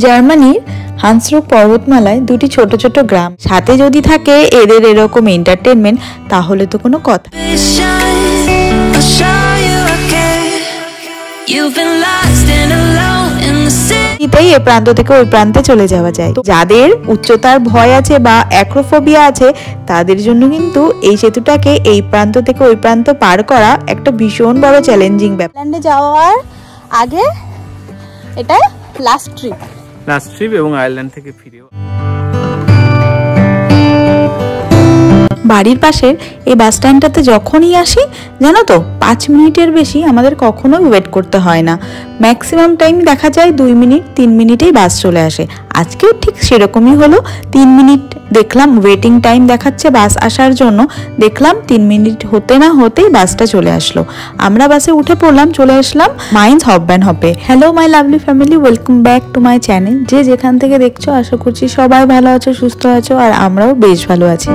জার্মানির হান্সরুক পর্বতমালায় দুটি ছোট ছোট গ্রাম, সাথে যদি থাকে এদের এরকম এন্টারটেনমেন্ট তাহলে তো কোনো কথা। এ প্রান্ত থেকে ওই প্রান্তে চলে যাওয়া যায়। যাদের উচ্চতার ভয় আছে বা অ্যাক্রোফোবিয়া আছে তাদের জন্য কিন্তু এই সেতুটাকে এই প্রান্ত থেকে ওই প্রান্ত পার করা একটা ভীষণ বড় চ্যালেঞ্জিং ব্যাপার। আয়ারল্যান্ডে যাওয়ার আগে এটা লাস্ট ট্রিপ এবং আয়ারল্যান্ড থেকে ফিরেও বাড়ির পাশের এই বাস স্ট্যান্ডটাতে যখনই আসি জানো তো 5 মিনিটের বেশি আমাদের কখনোই ওয়েট করতে হয় না। ম্যাক্সিমাম টাইম দেখা যায় 2 মিনিট 3 মিনিটেই বাস চলে আসে। আজকেও ঠিক সেরকমই হলো। 3 মিনিট দেখলাম ওয়েটিং টাইম দেখাচ্ছে বাস আসার জন্য, দেখলাম 3 মিনিট হতে না হতেই বাসটা চলে আসলো। আমরা বাসে উঠে পড়লাম, চলে আসলাম মাইন্স হপে। Hello my lovely family, welcome back to my channel. যে যেখান থেকে দেখছো আশা করছি সবাই ভালো আছো, সুস্থ আছো, আর আমরাও বেশ ভালো আছি।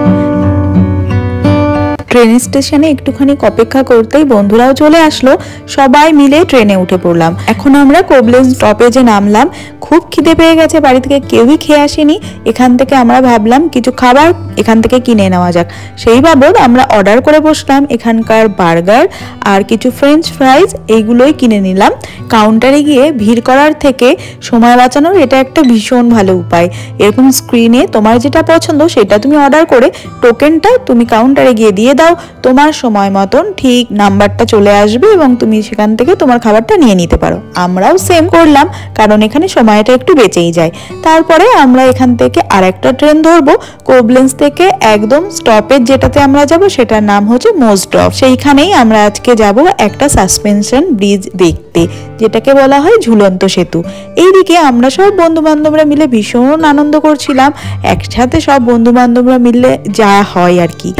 ট্রেন স্টেশনে একটুখানি অপেক্ষা করতেই বন্ধুরাও চলে আসলো, সবাই মিলে ট্রেনে উঠে পড়লাম। এখন আমরা কোবলেন্স স্টপেজে নামলাম। খুব খিদে পেয়ে গেছে, বাড়ি থেকে কেউই খেয়ে আসেনি। এখান থেকে আমরা ভাবলাম কিছু খাবার এখান থেকে কিনে নেওয়া যাক, সেই বাবদ আমরা অর্ডার করে বসলাম। এখানকার বার্গার আর কিছু ফ্রেঞ্চ ফ্রাইজ এইগুলোই কিনে নিলাম। কাউন্টারে গিয়ে ভিড় করার থেকে সময় বাঁচানোর এটা একটা ভীষণ ভালো উপায়। এরকম স্ক্রিনে তোমার যেটা পছন্দ সেটা তুমি অর্ডার করে টোকেনটা তুমি কাউন্টারে গিয়ে দিয়ে দাও, তোমার সময় মতন ঠিক নাম্বারটা চলে আসবে এবং তুমি সেখান থেকে তোমার খাবারটা নিয়ে নিতে পারো। আমরাও সেম করলাম, কারণ এখানে সময়টা একটু বেঁচেই যায়। তারপরে আমরা এখান থেকে আরেকটা ট্রেন ধরবো। কোবলেন্স থেকে একদম স্টপেজ যেটাতে আমরা যাব সেটার নাম হচ্ছে মোজডর্ফ। সেইখানেই আমরা আজকে যাব একটা সাসপেনশন ব্রিজ দেখতে, যেটাকে বলা হয় ঝুলন্ত সেতু। এইদিকে আমরা সব বন্ধু বান্ধবরা মিলে ভীষণ আনন্দ করছিলাম। একসাথে সব বন্ধু বান্ধবরা মিলে যা হয় আর কি।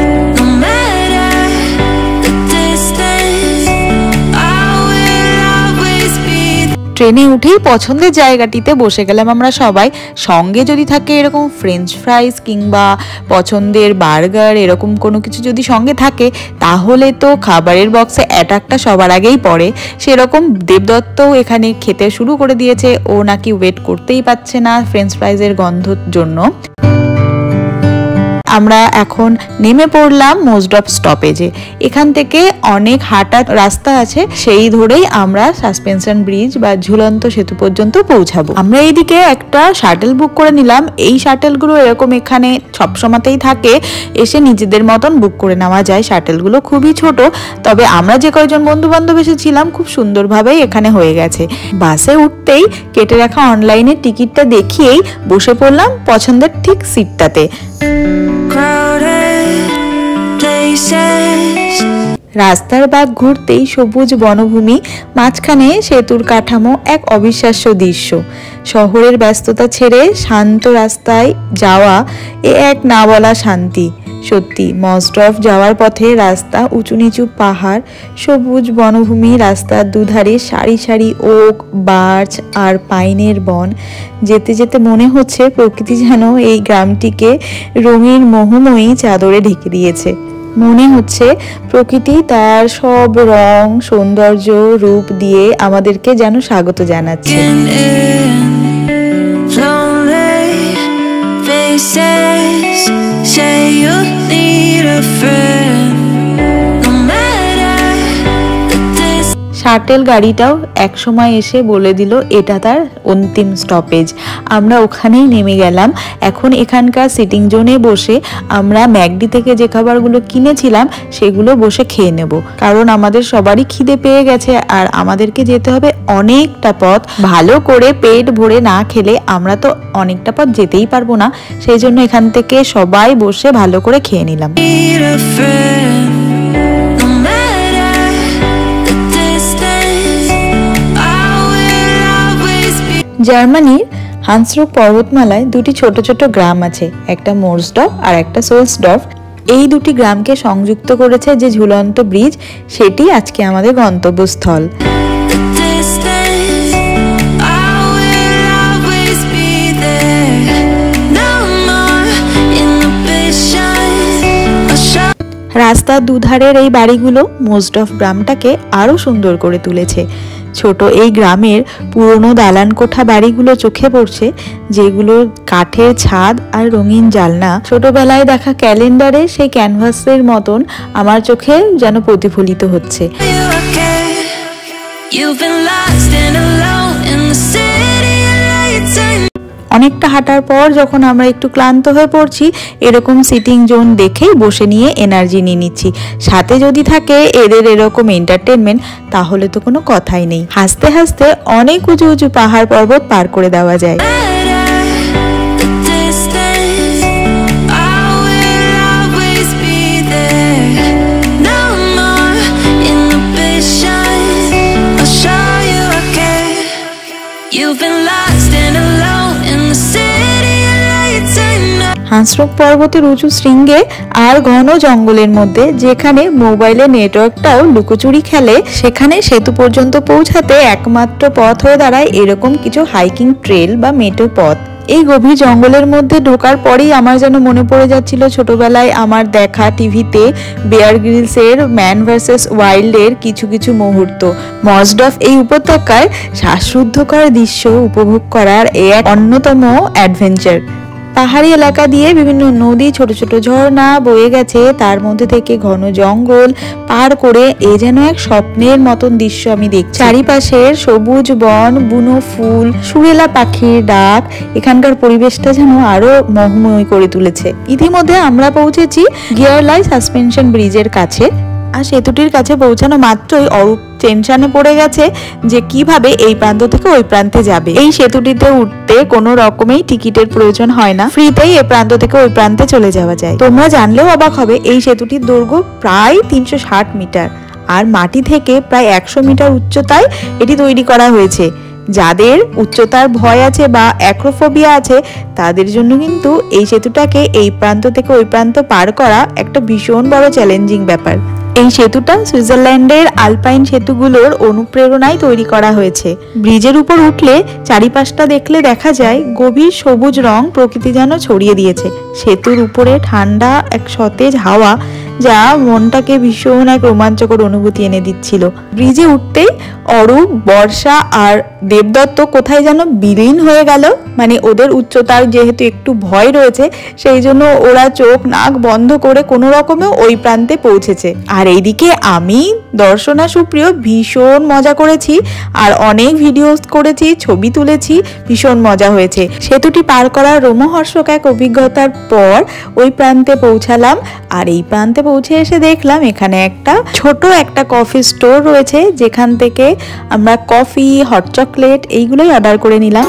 ট্রেনে উঠেই পছন্দের জায়গাটিতে বসে গেলাম আমরা সবাই। সঙ্গে যদি থাকে এরকম ফ্রেঞ্চ ফ্রাইজ কিংবা পছন্দের বার্গার এরকম কোনো কিছু যদি সঙ্গে থাকে তাহলে তো খাবারের বক্সে অ্যাটাকটা সবার আগেই পড়ে। সেরকম দেবদত্তও এখানে খেতে শুরু করে দিয়েছে, ও নাকি ওয়েট করতেই পারছে না ফ্রেঞ্চ ফ্রাইজের গন্ধর জন্য। আমরা এখন নেমে পড়লাম মোজডর্ফ স্টপেজে। এখান থেকে অনেক হাঁটার রাস্তা আছে, সেই ধরেই আমরা সাসপেনশন ব্রিজ বা ঝুলন্ত সেতু পর্যন্ত পৌঁছাবো। আমরা এইদিকে একটা শাটেল বুক করে নিলাম। এই শাটেলগুলো এরকম এখানে সবসময়তেই থাকে, এসে নিজেদের মতন বুক করে নেওয়া যায়। শাটেলগুলো খুবই ছোট, তবে আমরা যে কয়েকজন বন্ধু বান্ধব এসেছিলাম খুব সুন্দরভাবেই এখানে হয়ে গেছে। বাসে উঠতেই কেটে রাখা অনলাইনে টিকিটটা দেখিয়েই বসে পড়লাম পছন্দের ঠিক সিটটাতে। রাস্তার বাঁক ঘুরতেই সবুজ বনভূমি, মাঝখানে সেতুর কাঠামো, এক অবিশ্বাস্য দৃশ্য। শহরের ব্যস্ততা ছেড়ে শান্ত রাস্তায় যাওয়া এ এক না বলা শান্তি। সত্যি মোজডর্ফ যাওয়ার পথে রাস্তা, উঁচু নিচু পাহাড়, সবুজ বনভূমি, রাস্তার দুধারে সারি সারি ওক, বার্চ আর পাইনের বন। যেতে যেতে মনে হচ্ছে প্রকৃতি যেন এই গ্রামটিকে রঙিন মোহময়ী চাদরে ঢেকে দিয়েছে। মনে হচ্ছে প্রকৃতি তার সব রং, সৌন্দর্য, রূপ দিয়ে আমাদেরকে যেন স্বাগত জানাচ্ছে। শাটেল গাড়িটাও এক সময় এসে বলে দিল এটা তার অন্তিম স্টপেজ। আমরা ওখানেই নেমে গেলাম। এখন এখানকার সিটিং জোনে বসে আমরা ম্যাকডি থেকে যে খাবারগুলো কিনেছিলাম সেগুলো বসে খেয়ে নেব, কারণ আমাদের সবারই খিদে পেয়ে গেছে আর আমাদেরকে যেতে হবে অনেকটা পথ। ভালো করে পেট ভরে না খেলে আমরা তো অনেকটা পথ যেতেই পারবো না, সেই জন্য এখান থেকে সবাই বসে ভালো করে খেয়ে নিলাম। জার্মানির হান্সরুক পর্বতমালায় দুটি ছোট ছোট গ্রাম আছে, একটা মোজডর্ফ আর একটা সোলসডর্ফ। এই দুটি গ্রামকে সংযুক্ত করেছে যে ঝুলন্ত ব্রিজ, সেটি আজকে আমাদের গন্তব্যস্থল। রাস্তার দুধারের এই বাড়িগুলো মোজডর্ফ গ্রামটাকে আরো সুন্দর করে তুলেছে। ছোট এই গ্রামের পুরনো দালান কোঠা বাড়িগুলো চোখে পড়ছে, যেগুলোর কাঠের ছাদ আর রঙিন জানলা ছোটবেলায় দেখা ক্যালেন্ডারে সেই ক্যানভাসের মতন আমার চোখে যেন প্রতিফলিত হচ্ছে। অনেকটা হাঁটার পর যখন আমরা একটু ক্লান্ত হয়ে পড়ছি, এরকম সিটিং জোন দেখেই বসে নিয়ে এনার্জি নিয়ে নিচ্ছি। সাথে যদি থাকে এদের এরকম এন্টারটেনমেন্ট, তাহলে তো কোনো কথাই নেই। হাসতে হাসতে অনেক উঁচু উঁচু পাহাড় পর্বত পার করে দেওয়া যায়। হাঁসরোগ পর্বতের উঁচু শৃঙ্গে আর ঘন জঙ্গলের মধ্যে যেখানে মোবাইলের নেটওয়ার্কটাও লুকোচুরি খেলে, সেখানে সেতু পর্যন্ত পৌঁছাতে একমাত্র পথ হয়ে দাঁড়ায় এরকম কিছু হাইকিং ট্রেল বা মেঠো পথ। এই গভীর জঙ্গলের মধ্যে ঢোকার পরেই আমার যেন মনে পড়ে যাচ্ছিল ছোটবেলায় আমার দেখা টিভিতে বেয়ার গ্রিলসের ম্যান ভার্সেস ওয়াইল্ডের কিছু কিছু মুহূর্ত। মজডফ এই উপত্যকায় শ্বাসরুদ্ধকর দৃশ্য উপভোগ করার এক অন্যতম অ্যাডভেঞ্চার। পাহাড়ি এলাকা দিয়ে বিভিন্ন নদী, ছোট ছোট ঝর্ণা বয়ে গেছে, তার মধ্যে থেকে ঘন জঙ্গল পার করে এ যেন এক স্বপ্নের মতন দৃশ্য আমি দেখছি। চারিপাশের সবুজ বন, বুনো ফুল, সুরেলা পাখির ডাক এখানকার পরিবেশটা যেন আরো মোহময় করে তুলেছে। ইতিমধ্যে আমরা পৌঁছেছি গিয়ারলাই সাসপেনশন ব্রিজের কাছে। আর সেতুটির কাছে পৌঁছানো মাত্রই অরূপ টেনশনে পড়ে গেছে যে কিভাবে এই প্রান্ত থেকে ওই প্রান্তে যাবে। এই সেতুটিতে উঠতে কোনো রকমেই টিকিটের প্রয়োজন হয় না, ফ্রিতেই এই প্রান্ত থেকে ওই প্রান্তে চলে যাওয়া যায়। তোমরা জানলেও অবাক হবে, এই সেতুটির দৈর্ঘ্য প্রায় 360 মিটার আর মাটি থেকে প্রায় 100 মিটার উচ্চতায় এটি তৈরি করা হয়েছে। যাদের উচ্চতার ভয় আছে বা অ্যাক্রোফোবিয়া আছে, তাদের জন্য কিন্তু এই সেতুটাকে এই প্রান্ত থেকে ওই প্রান্ত পার করা একটা ভীষণ বড় চ্যালেঞ্জিং ব্যাপার। এই সেতুটা সুইজারল্যান্ডের আলপাইন সেতুগুলোর অনুপ্রেরণায় তৈরি করা হয়েছে। ব্রিজের উপর উঠলে চারিপাশটা দেখলে দেখা যায় গভীর সবুজ রং প্রকৃতি যেন ছড়িয়ে দিয়েছে। সেতুর উপরে ঠান্ডা এক সতেজ হাওয়া যা মনটাকে ভীষণ এক রোমাঞ্চকর অনুভূতি এনে দিচ্ছিল। ব্রিজে উঠতেই অরূপ, বর্ষা আর দেবদত্ত কোথায় যেন বিলীন হয়ে গেল। মানে ওদের উচ্চতার যেহেতু একটু ভয় রয়েছে, সেই জন্য ওরা চোখ নাক বন্ধ করে কোনো রকমে ওই প্রান্তে পৌঁছেছে। আর এইদিকে আমি দর্শনা সুপ্রিয় ভীষণ মজা করেছি আর অনেক ভিডিও করেছি, ছবি তুলেছি, ভীষণ মজা হয়েছে। সেতুটি পার করার রোমহর্ষক এক অভিজ্ঞতার পর ওই প্রান্তে পৌঁছালাম। আর এই প্রান্তে পৌঁছে এসে দেখলাম এখানে ছোট একটা কফি স্টোর রয়েছে, যেখান থেকে আমরা কফি, হট চকলেট এইগুলোই অর্ডার করে নিলাম।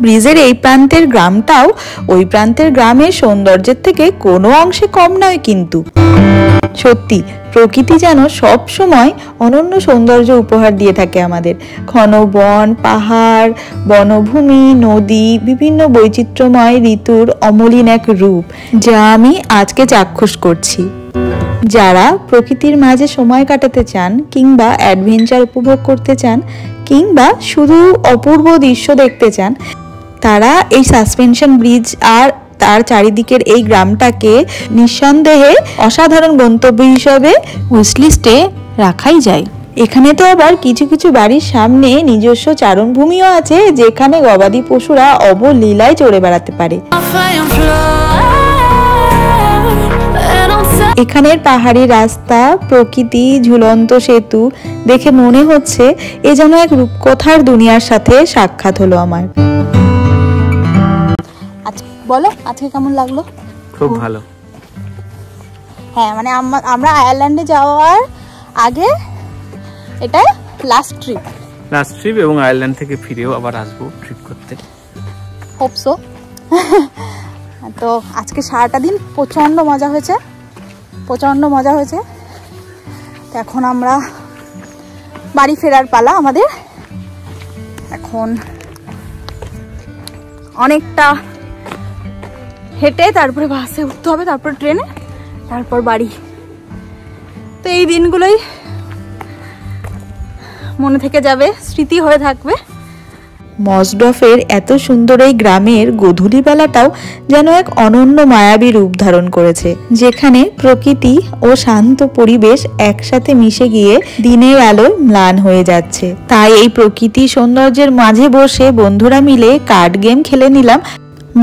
ব্রিজের এই প্রান্তের গ্রামটাও ওই প্রান্তের গ্রামের সৌন্দর্যের থেকে কোনো অংশে কম নয়। কিন্তু সত্যি প্রকৃতি যেন সব সময় অনন্য সৌন্দর্য উপহার দিয়ে থাকে আমাদের। ঘন বন, পাহাড়, বনভূমি, নদী, বিভিন্ন বৈচিত্র্যময় ঋতুর অমলিন এক রূপ, যা আমি আজকে চাক্ষুষ করছি। যারা প্রকৃতির মাঝে সময় কাটাতে চান কিংবা অ্যাডভেঞ্চার উপভোগ করতে চান কিংবা শুধু অপূর্ব দৃশ্য দেখতে চান, তারা এই সাসপেনশন ব্রিজ আর তার চারিদিকের এই গ্রামটাকে নিঃসন্দেহে অসাধারণ গন্তব্য হিসাবে উইশলিস্টে রাখাই যায়। এখানে তো আবার কিছু কিছু বাড়ির সামনে নিজস্ব চারণভূমিও আছে, যেখানে গবাদি পশুরা অবলীলায় চড়ে বেড়াতে পারে। এখানের পাহাড়ি রাস্তা, প্রকৃতি, ঝুলন্ত সেতু দেখে মনে হচ্ছে এ যেন এক রূপকথার দুনিয়ার সাথে সাক্ষাৎ হলো আমার। বলো আজকে কেমন লাগলো? খুব ভালো। হ্যাঁ, মানে আমরা আয়ারল্যান্ডে যাওয়ার আগে এটা লাস্ট ট্রিপ এবং আয়ারল্যান্ড থেকে ফিরেও আবার আসবো ট্রিপ করতে, হোপ সো। তো আজকে সারাটা দিন প্রচন্ড মজা হয়েছে। তো এখন আমরা বাড়ি ফেরার পালা আমাদের। এখন অনেকটা হেঁটে তারপরে বাসে উঠতে হবে, তারপর ট্রেনে, তারপর বাড়ি। তো এই দিনগুলোই মনে থেকে যাবে, স্মৃতি হয়ে থাকবে। মসডফের এত সুন্দর এই গ্রামের গোধূলি বেলাটাও যেন এক অনন্য মায়াবী রূপ ধারণ করেছে, যেখানে প্রকৃতি ও শান্ত পরিবেশ একসাথে মিশে গিয়ে দিনের আলোয় ম্লান হয়ে যাচ্ছে। তাই এই প্রকৃতি সৌন্দর্যের মাঝে বসে বন্ধুরা মিলে কার্ড গেম খেলে নিলাম।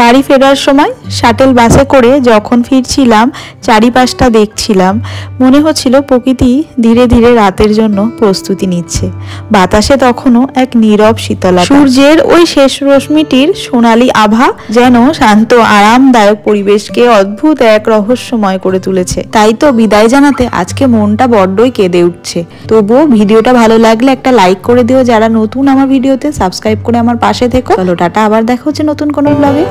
বাড়ি ফেরার সময় শাটেল বাসে করে যখন ফিরছিলাম চারিপাশটা দেখছিলাম, মনে হচ্ছিল প্রকৃতি ধীরে ধীরে রাতের জন্য প্রস্তুতি নিচ্ছে। বাতাসে তখনও এক নীরব শীতলতা, সূর্যের ওই শেষ রশ্মিটির সোনালী আভা যেন শান্ত আরামদায়ক পরিবেশকে অদ্ভুত এক রহস্যময় করে তুলেছে। তাই তো বিদায় জানাতে আজকে মনটা বড্ডই কেঁদে উঠছে। তবুও ভিডিওটা ভালো লাগলে একটা লাইক করে দিও, যারা নতুন আমার ভিডিওতে সাবস্ক্রাইব করে আমার পাশে থেকো। চলো টাটা, আবার দেখা হচ্ছে নতুন কোনো ব্লগে।